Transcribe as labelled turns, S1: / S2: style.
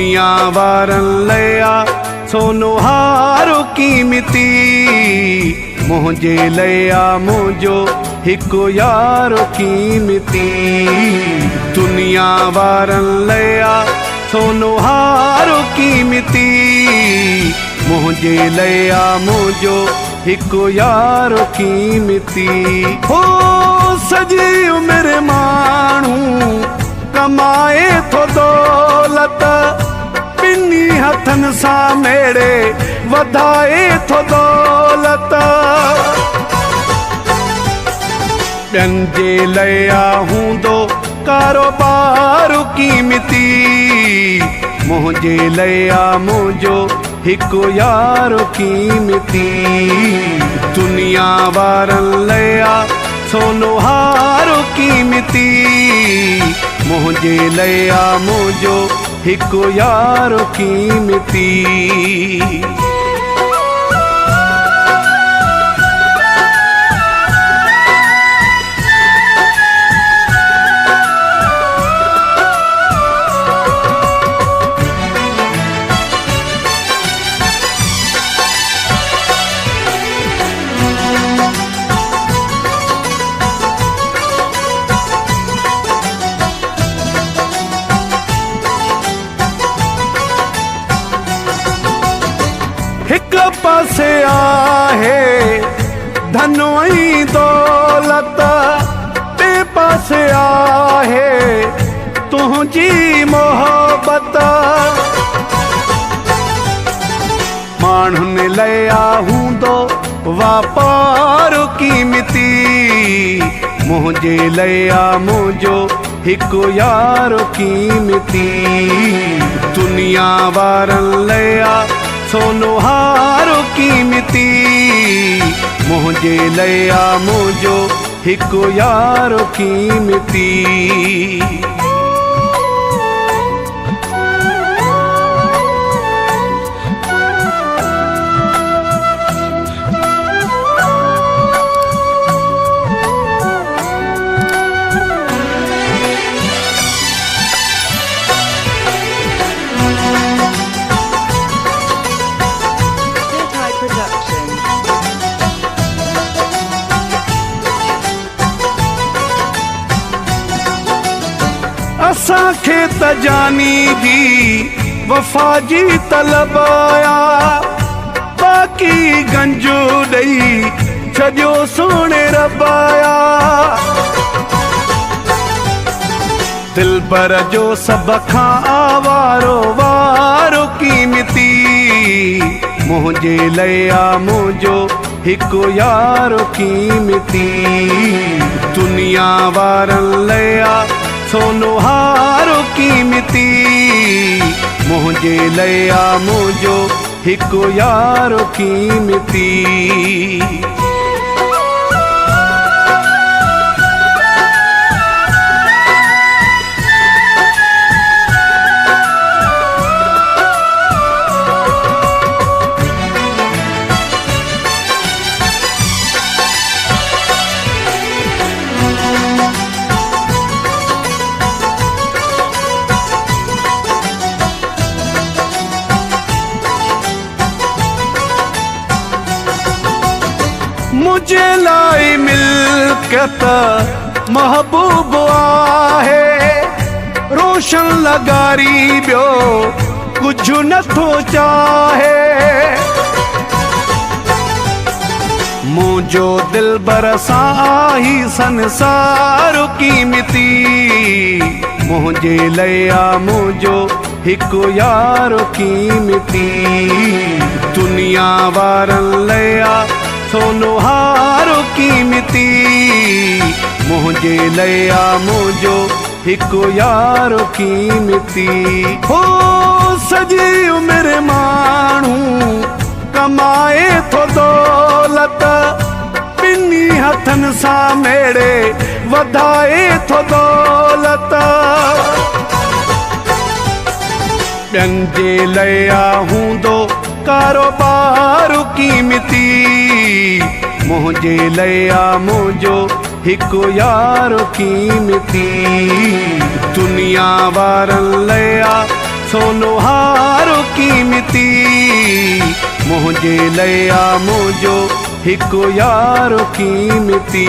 S1: दुनिया वारन लया सोनो हारो कीमती मुझे लया मुझो हिको यारो कीमती दुनिया वारन लया सोनो हारो कीमती मुझे लया मुझो हिको यारो कीमती हो सजी उम्र मानू कमाए थो दौलत बिन्नी हथन सा मेड़े वधाए थो दौलत ॿियन जे लया हूंदो कारोबार कीमती मुझे लया मुझो हिको यारो कीमती दुनिया वारन लया सोनो हारो कीमती मुझे लया मुझो हिको यारो कीमती हिक पासे आहे धन ऐं दौलत ॿिए पासे आहे तुंहिंजी मोहबत माण्हुनि लया हूंदो वापार कीमती मुझे लया मुझो हिको यारो कीमती दुनिया वारन लया सोनो हारो कीमती मुझे लया मुझो हिको यारो कीमती असांखे त जानी जी वफ़ा जी तलब आया बाक़ी गंजो ॾेई छॾियो सोणे रब आया दिलबर जो सभ खां आवारो वारो कीमती मुझे लया मुझो हिको यारो कीमती दुनिया वारन लया सोनो हारो कीमती मुझे लया मुझो हिको यारो कीमती मुझे लाई मिल्कत महबूब आहे रोशन लगारी बियो कुछ नथो चाहे मुझो दिल बरसा ही संसार कीमती मुझे लया मुझो हिको यारो कीमती दुनिया वारन लया सोनो हारो कीमती मुझे लया मुझो हिको यारो कीमती हो सजी उम्र मानू कमाए थो दौलत बिन्नी हथन सा मेड़े वधाए थो दौलत ॿियन जे लया हूंदो कारोबार कीमती मुझे लया मुझो हिको यारो कीमती दुनिया वारन लया सोनो हारो कीमती मुझे लया मुझो हिको यारो कीमती।